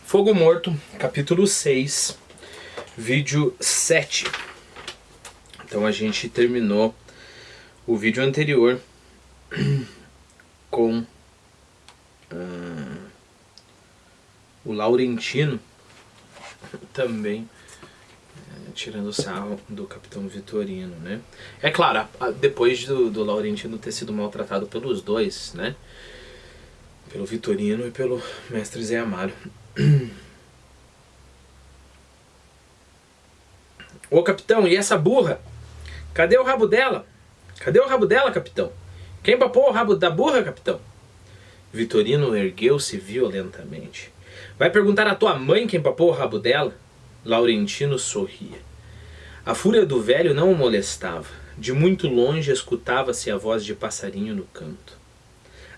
Fogo Morto, capítulo 6, vídeo 7. Então a gente terminou o vídeo anterior com o Laurentino também tirando sarro do Capitão Vitorino, né? É claro, depois do Laurentino ter sido maltratado pelos dois, né? Pelo Vitorino e pelo Mestre Zé Amaro. Ô capitão, e essa burra? Cadê o rabo dela? Cadê o rabo dela, capitão? Quem papou o rabo da burra, capitão? Vitorino ergueu-se violentamente. Vai perguntar à tua mãe quem papou o rabo dela? Laurentino sorria. A fúria do velho não o molestava. De muito longe escutava-se a voz de passarinho no canto.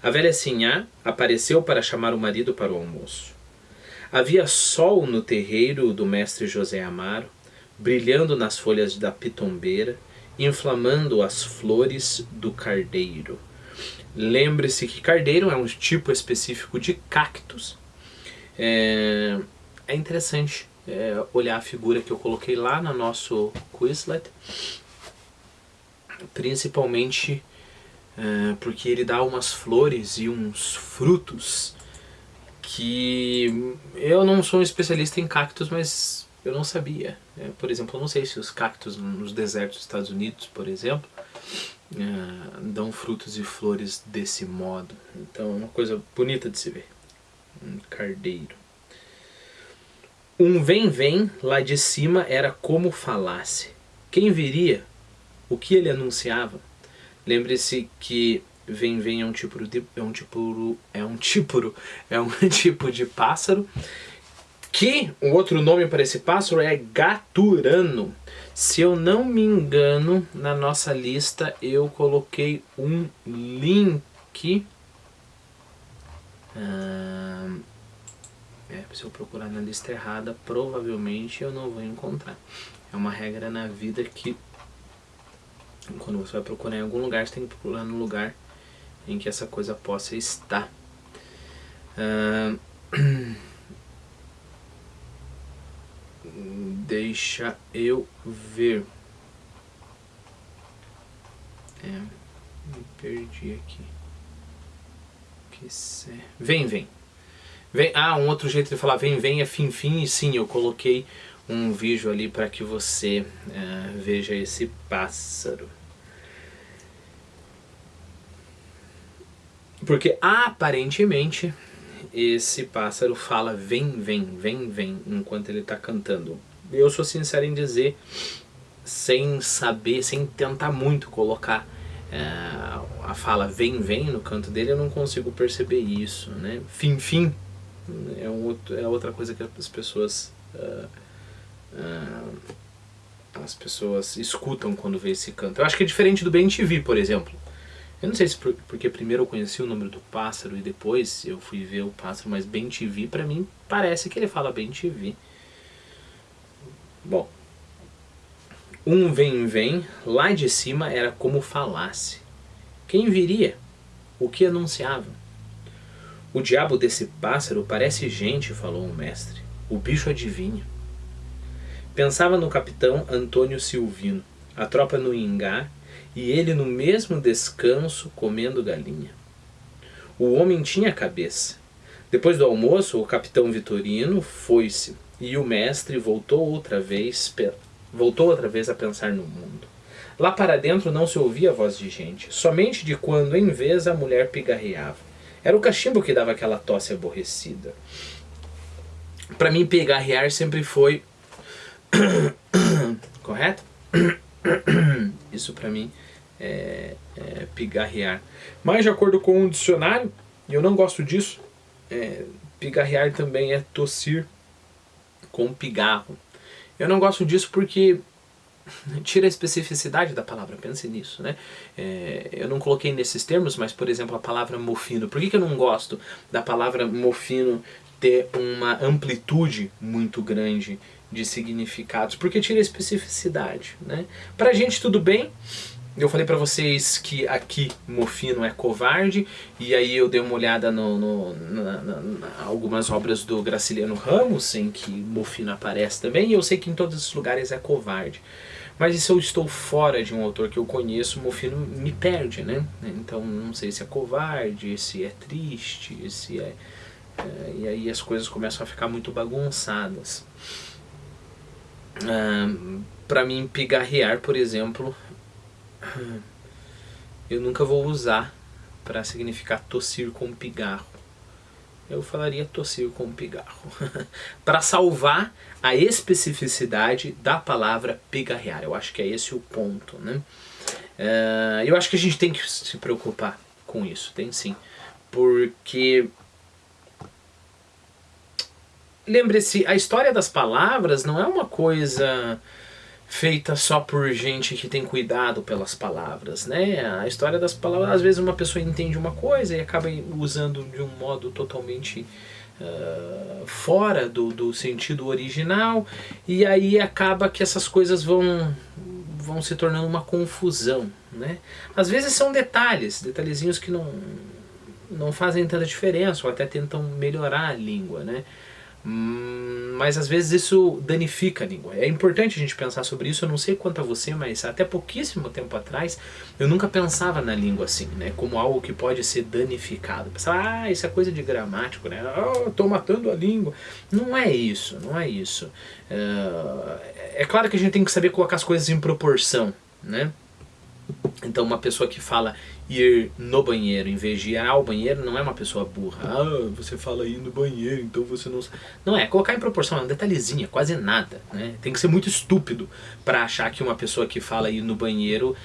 A velha Sinhá apareceu para chamar o marido para o almoço. Havia sol no terreiro do mestre José Amaro, brilhando nas folhas da pitombeira, inflamando as flores do cardeiro. Lembre-se que cardeiro é um tipo específico de cactus. É interessante olhar a figura que eu coloquei lá no nosso Quizlet, principalmente porque ele dá umas flores e uns frutos que eu não sou um especialista em cactos, mas eu não sabia. Por exemplo, eu não sei se os cactos nos desertos dos Estados Unidos, por exemplo, dão frutos e flores desse modo. Então é uma coisa bonita de se ver. Um cardeiro. Um vem lá de cima era como falasse. Quem viria? O que ele anunciava? Lembre-se que vem é um tipo de pássaro, que o outro nome para esse pássaro é gaturano. Se eu não me engano, na nossa lista eu coloquei um link. Se eu procurar na lista errada, provavelmente eu não vou encontrar. É uma regra na vida que quando você vai procurar em algum lugar, você tem que procurar no lugar em que essa coisa possa estar. Deixa eu ver. Me perdi aqui. Vem. Um outro jeito de falar vem é fim, e sim, eu coloquei um vídeo ali para que você veja esse pássaro. Porque aparentemente esse pássaro fala vem, enquanto ele está cantando. Eu sou sincero em dizer, sem saber, sem tentar muito colocar a fala vem no canto dele, eu não consigo perceber isso, né? Fim é outra coisa que as pessoas escutam quando vê esse canto. Eu acho que é diferente do BenTV, por exemplo. Eu não sei se porque primeiro eu conheci o número do pássaro e depois eu fui ver o pássaro, mas BenTV pra mim parece que ele fala BenTV. Bom, um vem lá de cima era como falasse. Quem viria? O que anunciava? O diabo desse pássaro parece gente, falou o mestre. O bicho adivinha. Pensava no capitão Antônio Silvino, a tropa no Ingá, e ele no mesmo descanso comendo galinha. O homem tinha cabeça. Depois do almoço, o capitão Vitorino foi-se, e o mestre voltou outra vez a pensar no mundo. Lá para dentro não se ouvia voz de gente, somente de quando em vez a mulher pigarreava. Era o cachimbo que dava aquela tosse aborrecida. Para mim, pigarrear sempre foi correto? Isso para mim é pigarrear. Mas de acordo com o dicionário, e eu não gosto disso, pigarrear também é tossir com pigarro. Eu não gosto disso porque tira a especificidade da palavra, pense nisso, né? Eu não coloquei nesses termos, mas por exemplo a palavra mofino. Por que eu não gosto da palavra mofino ter uma amplitude muito grande de significados? Porque tira a especificidade, né? Pra gente tudo bem, Eu falei pra vocês que aqui Mofino é covarde, e aí eu dei uma olhada algumas obras do Graciliano Ramos, em que Mofino aparece também, e eu sei que em todos esses lugares é covarde. Mas se eu estou fora de um autor que eu conheço, Mofino me perde, né? Então não sei se é covarde, se é triste, se é... e aí as coisas começam a ficar muito bagunçadas. Pra mim, pigarrear, por exemplo, eu nunca vou usar para significar tossir com pigarro. Eu falaria tossir com pigarro. Para salvar a especificidade da palavra pigarrear. Eu acho que é esse o ponto, né? Eu acho que a gente tem que se preocupar com isso. Tem sim. Porque... lembre-se, a história das palavras não é uma coisa feita só por gente que tem cuidado pelas palavras, né? A história das palavras, às vezes uma pessoa entende uma coisa e acaba usando de um modo totalmente fora do sentido original, e aí acaba que essas coisas vão se tornando uma confusão, né? Às vezes são detalhezinhos que não fazem tanta diferença, ou até tentam melhorar a língua, né? Mas às vezes isso danifica a língua. É importante a gente pensar sobre isso. Eu não sei quanto a você, mas até pouquíssimo tempo atrás eu nunca pensava na língua assim, né? Como algo que pode ser danificado. Pensava, isso é coisa de gramático, né? Tô matando a língua. Não é isso, não é isso. É claro que a gente tem que saber colocar as coisas em proporção, né? Então uma pessoa que fala ir no banheiro em vez de ir ao banheiro não é uma pessoa burra. Você fala ir no banheiro, então você não... Não é, colocar em proporção, é um detalhezinho, é quase nada, né? Tem que ser muito estúpido para achar que uma pessoa que fala ir no banheiro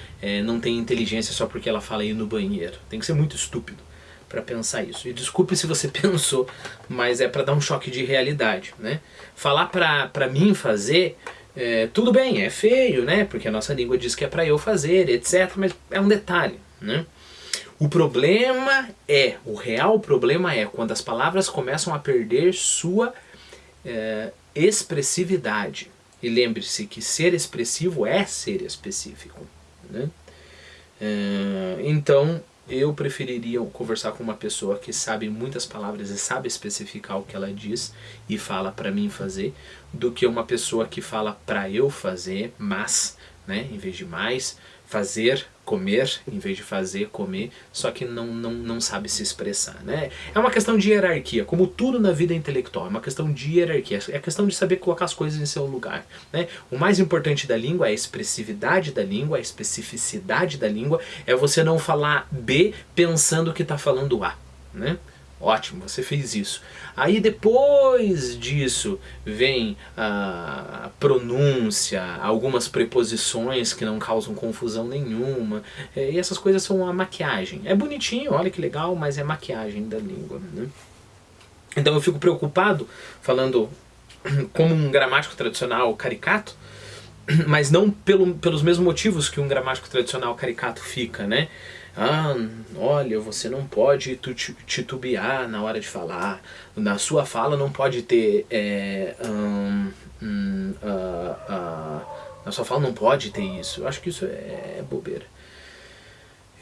não tem inteligência só porque ela fala ir no banheiro. Tem que ser muito estúpido para pensar isso. E desculpe se você pensou, mas é para dar um choque de realidade, né? Falar para mim fazer... tudo bem, é feio, né? Porque a nossa língua diz que é para eu fazer, etc. Mas é um detalhe, né? O real problema é quando as palavras começam a perder sua expressividade. E lembre-se que ser expressivo é ser específico, né? Então, eu preferiria conversar com uma pessoa que sabe muitas palavras e sabe especificar o que ela diz e fala para mim fazer, do que uma pessoa que fala para eu fazer, mas, né, em vez de mais, fazer, comer, em vez de fazer, comer, só que não sabe se expressar, né? É uma questão de hierarquia, como tudo na vida intelectual, é uma questão de hierarquia, é questão de saber colocar as coisas em seu lugar, né? O mais importante da língua é a expressividade da língua, a especificidade da língua, é você não falar B pensando que está falando A, né? Ótimo, você fez isso. Aí depois disso vem a pronúncia, algumas preposições que não causam confusão nenhuma. E essas coisas são a maquiagem. É bonitinho, olha que legal, mas é maquiagem da língua, né? Então eu fico preocupado, falando como um gramático tradicional caricato, mas não pelos mesmos motivos que um gramático tradicional caricato fica, né? Olha, você não pode titubear na hora de falar. Na sua fala não pode ter... na sua fala não pode ter isso. Eu acho que isso é bobeira.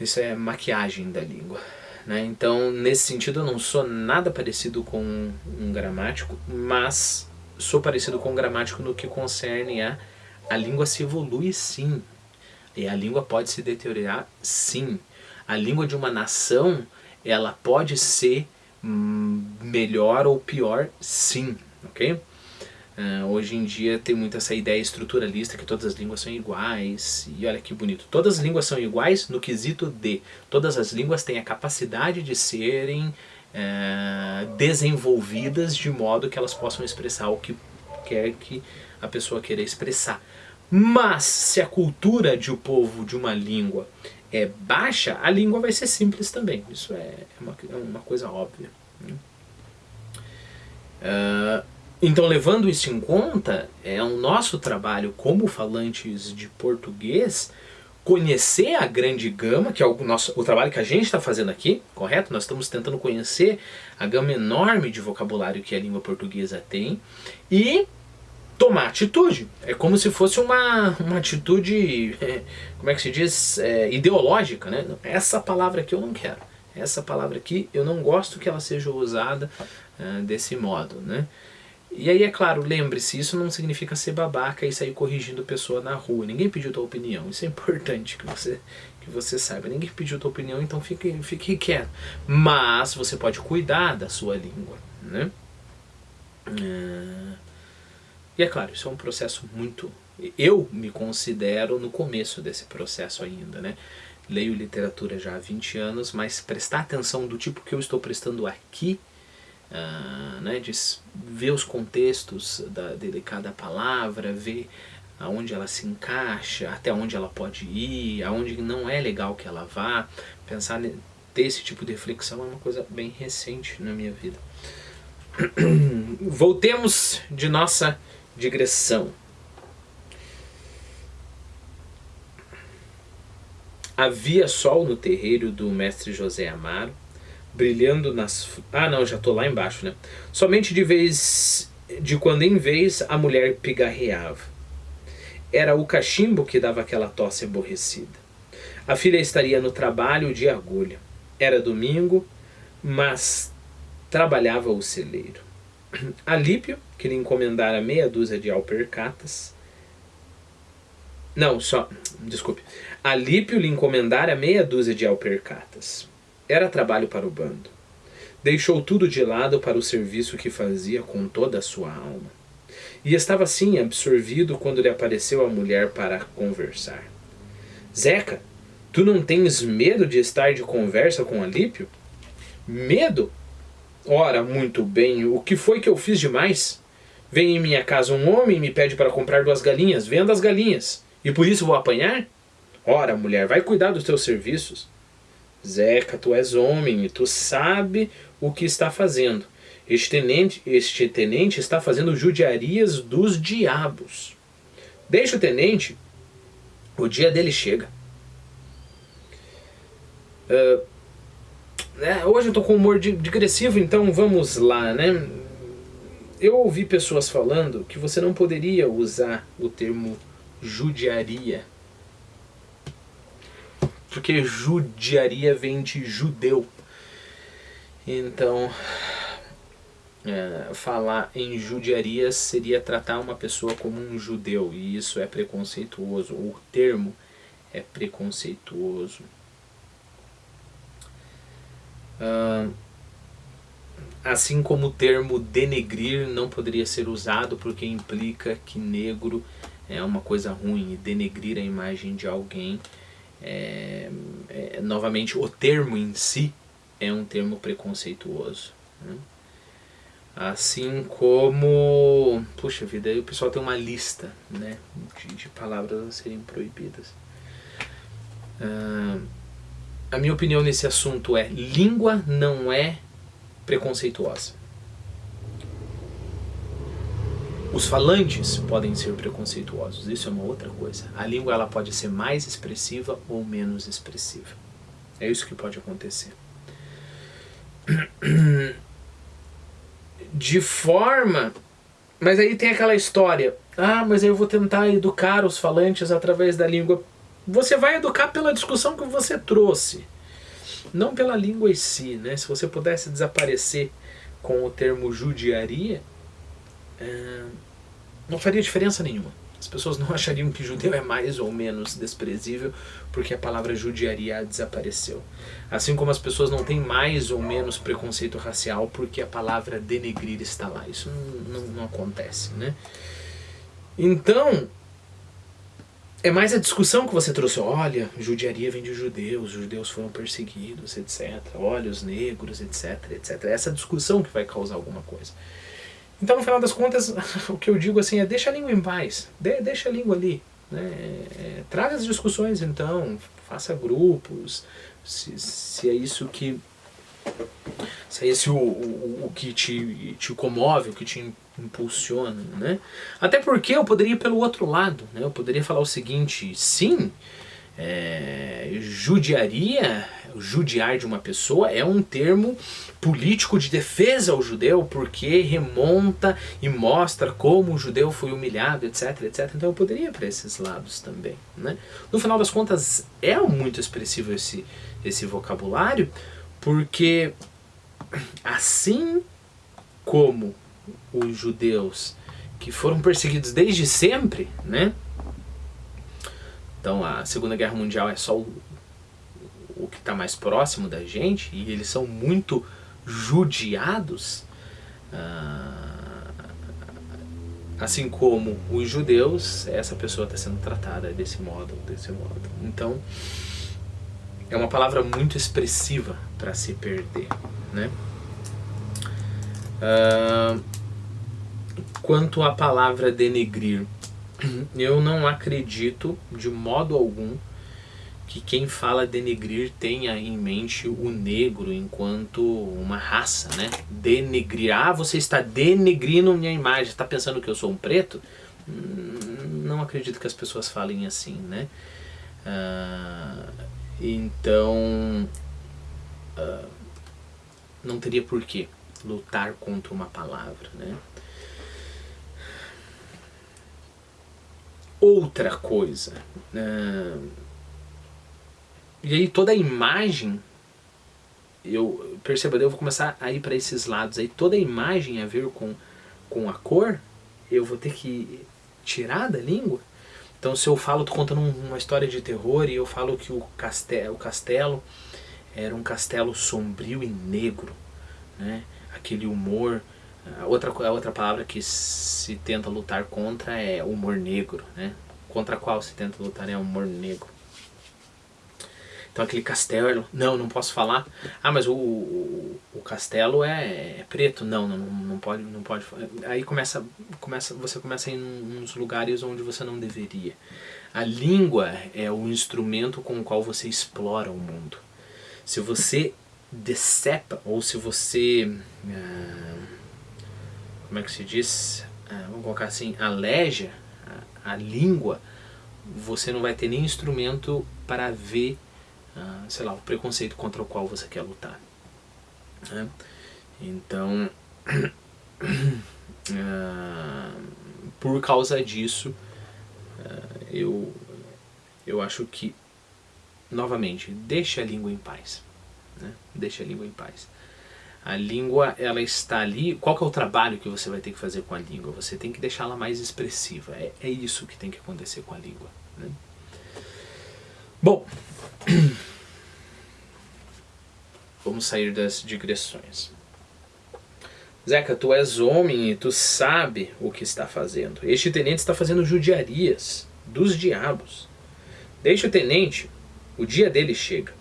Isso é maquiagem da língua, né? Então, nesse sentido, eu não sou nada parecido com um gramático, mas sou parecido com um gramático no que concerne a língua se evolui sim. E a língua pode se deteriorar sim. A língua de uma nação, ela pode ser melhor ou pior, sim, ok? Hoje em dia tem muito essa ideia estruturalista que todas as línguas são iguais, e olha que bonito, todas as línguas são iguais no quesito de todas as línguas têm a capacidade de serem desenvolvidas de modo que elas possam expressar o que quer que a pessoa queira expressar. Mas se a cultura de um povo de uma língua é baixa, a língua vai ser simples também. Isso é uma coisa óbvia, né? Então, levando isso em conta, é o nosso trabalho como falantes de português conhecer a grande gama, que é o trabalho que a gente está fazendo aqui, correto? Nós estamos tentando conhecer a gama enorme de vocabulário que a língua portuguesa tem e tomar atitude. É como se fosse uma atitude, como é que se diz, ideológica, né? Essa palavra aqui eu não quero. Essa palavra aqui eu não gosto que ela seja usada desse modo, né? E aí, é claro, lembre-se, isso não significa ser babaca e sair corrigindo pessoa na rua. Ninguém pediu tua opinião. Isso é importante que você saiba. Ninguém pediu tua opinião, então fique quieto. Mas você pode cuidar da sua língua, né? E é claro, isso é um processo muito... Eu me considero no começo desse processo ainda, né? Leio literatura já há 20 anos, mas prestar atenção do tipo que eu estou prestando aqui, né, de ver os contextos de cada palavra, ver aonde ela se encaixa, até onde ela pode ir, aonde não é legal que ela vá, pensar, ter esse tipo de reflexão é uma coisa bem recente na minha vida. Voltemos de nossa digressão. Havia sol no terreiro do mestre José Amaro, brilhando nas... Ah, não, já tô lá embaixo, né? Somente de quando em vez a mulher pigarreava. Era o cachimbo que dava aquela tosse aborrecida. A filha estaria no trabalho de agulha. Era domingo, mas trabalhava o celeiro. Alípio, que lhe encomendara meia dúzia de alpercatas... Não, só... Desculpe. Alípio lhe encomendara meia dúzia de alpercatas. Era trabalho para o bando. Deixou tudo de lado para o serviço que fazia com toda a sua alma. E estava assim absorvido quando lhe apareceu a mulher para conversar. Zeca, tu não tens medo de estar de conversa com Alípio? Medo? Ora, muito bem, o que foi que eu fiz demais? Vem em minha casa um homem e me pede para comprar 2 galinhas. Venda as galinhas. E por isso vou apanhar? Ora, mulher, vai cuidar dos teus serviços. Zeca, tu és homem e tu sabe o que está fazendo. Este tenente está fazendo judiarias dos diabos. Deixa o tenente, o dia dele chega. Hoje eu estou com humor digressivo, então vamos lá, né? Eu ouvi pessoas falando que você não poderia usar o termo judiaria, porque judiaria vem de judeu. Então, falar em judiaria seria tratar uma pessoa como um judeu, e isso é preconceituoso. O termo é preconceituoso. Assim como o termo denegrir não poderia ser usado porque implica que negro é uma coisa ruim, e denegrir a imagem de alguém, novamente, o termo em si é um termo preconceituoso, né? Assim como, puxa vida, aí o pessoal tem uma lista, né, de palavras a serem proibidas. A minha opinião nesse assunto é: língua não é preconceituosa. Os falantes podem ser preconceituosos, isso é uma outra coisa. A língua, ela pode ser mais expressiva ou menos expressiva. É isso que pode acontecer. De forma... Mas aí tem aquela história. Mas aí eu vou tentar educar os falantes através da língua. Você vai educar pela discussão que você trouxe, não pela língua em si, né? Se você pudesse desaparecer com o termo judiaria, não faria diferença nenhuma. As pessoas não achariam que judeu é mais ou menos desprezível porque a palavra judiaria desapareceu. Assim como as pessoas não têm mais ou menos preconceito racial porque a palavra denegrir está lá. Isso não acontece, né? Então, é mais a discussão que você trouxe. Olha, judiaria vem de judeus, os judeus foram perseguidos, etc. Olha, os negros, etc, etc. É essa discussão que vai causar alguma coisa. Então, no final das contas, o que eu digo assim é: deixa a língua em paz, deixa a língua ali, né? Traga as discussões, então, faça grupos, se é isso que... Se é esse o que te comove, o que te impulsiona, né? Até porque eu poderia ir pelo outro lado, né? Eu poderia falar o seguinte: sim, Judiaria, judiar de uma pessoa, é um termo político de defesa ao judeu, porque remonta e mostra como o judeu foi humilhado, etc, etc. Então eu poderia ir para esses lados também, né? No final das contas, é muito expressivo esse vocabulário, porque assim como os judeus que foram perseguidos desde sempre, né? Então a Segunda Guerra Mundial é só o que está mais próximo da gente, e eles são muito judiados, assim como os judeus, essa pessoa está sendo tratada desse modo. Então é uma palavra muito expressiva para se perder, né? Quanto à palavra denegrir, eu não acredito de modo algum que quem fala denegrir tenha em mente o negro enquanto uma raça, né? Denegrir, você está denegrindo minha imagem, está pensando que eu sou um preto? Não acredito que as pessoas falem assim, né? Então, não teria por que lutar contra uma palavra, né? Outra coisa, e aí toda a imagem, eu vou começar a ir para esses lados, aí toda a imagem a ver com a cor, eu vou ter que tirar da língua. Então se eu falo, tô contando uma história de terror e eu falo que o castelo era um castelo sombrio e negro, né? Aquele humor. A outra palavra que se tenta lutar contra é humor negro, né? Contra qual se tenta lutar é humor negro. Então aquele castelo, não posso falar. Mas o castelo é preto, não pode. Aí você começa a ir em uns lugares onde você não deveria. A língua é o instrumento com o qual você explora o mundo. Se você decepa, ou se você, como é que se diz? Vamos colocar assim, aleja a língua, você não vai ter nem instrumento para ver, sei lá, o preconceito contra o qual você quer lutar, né? Então, por causa disso, eu acho que, novamente, deixe a língua em paz, né? Deixe a língua em paz. A língua, ela está ali. Qual que é o trabalho que você vai ter que fazer com a língua? Você tem que deixá-la mais expressiva. É isso que tem que acontecer com a língua, né? Bom, vamos sair das digressões. Zeca, tu és homem e tu sabe o que está fazendo. Este tenente está fazendo judiarias dos diabos. Deixa o tenente, o dia dele chega.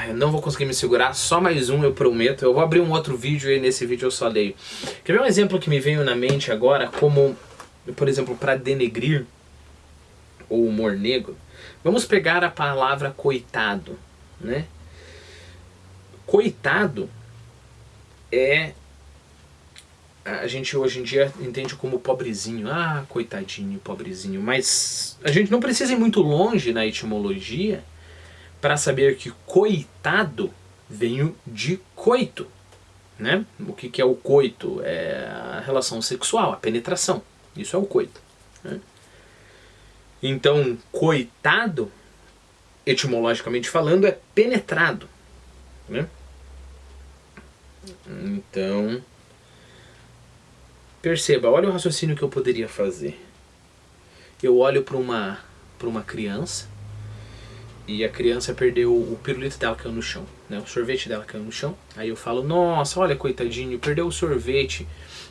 Eu não vou conseguir me segurar, só mais um, eu prometo. Eu vou abrir um outro vídeo e nesse vídeo eu só leio. Quer ver um exemplo que me veio na mente agora, como, por exemplo, para denegrir o humor negro? Vamos pegar a palavra coitado, né? Coitado a gente hoje em dia entende como pobrezinho. Coitadinho, pobrezinho. Mas a gente não precisa ir muito longe na etimologia para saber que coitado veio de coito, né? O que é o coito? É a relação sexual, a penetração. Isso é o coito, né? Então, coitado, etimologicamente falando, é penetrado, né? Então, perceba, olha o raciocínio que eu poderia fazer. Eu olho para uma criança, e a criança perdeu o pirulito dela, caiu no chão, né? O sorvete dela caiu no chão. Aí eu falo, nossa, olha, coitadinho, perdeu o sorvete.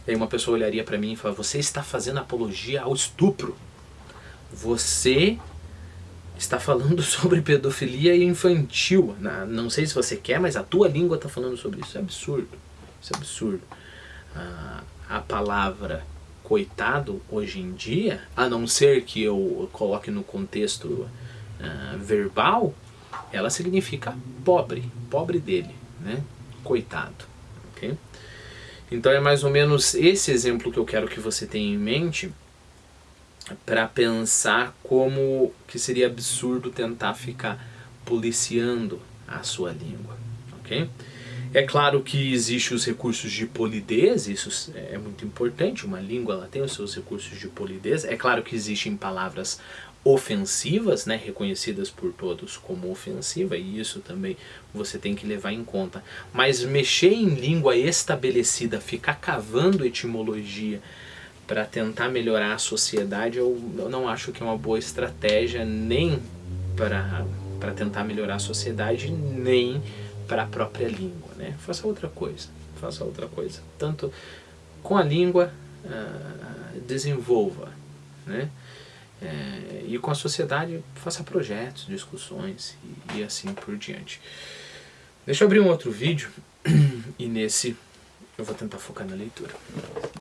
Aí uma pessoa olharia para mim e fala, você está fazendo apologia ao estupro. Você está falando sobre pedofilia infantil. Não sei se você quer, mas a tua língua está falando sobre isso. Isso é absurdo. Isso é absurdo. A palavra coitado, hoje em dia, a não ser que eu coloque no contexto verbal, ela significa pobre dele, né? Coitado, ok? Então é mais ou menos esse exemplo que eu quero que você tenha em mente, para pensar como que seria absurdo tentar ficar policiando a sua língua, ok? É claro que existem os recursos de polidez, isso é muito importante, uma língua ela tem os seus recursos de polidez. É claro que existem palavras ofensivas, né, reconhecidas por todos como ofensiva, e isso também você tem que levar em conta. Mas mexer em língua estabelecida, ficar cavando etimologia para tentar melhorar a sociedade, eu não acho que é uma boa estratégia, nem para tentar melhorar a sociedade, nem para a própria língua, né? Faça outra coisa, tanto com a língua, desenvolva, né? E com a sociedade faça projetos, discussões e assim por diante. Deixa eu abrir um outro vídeo e nesse eu vou tentar focar na leitura.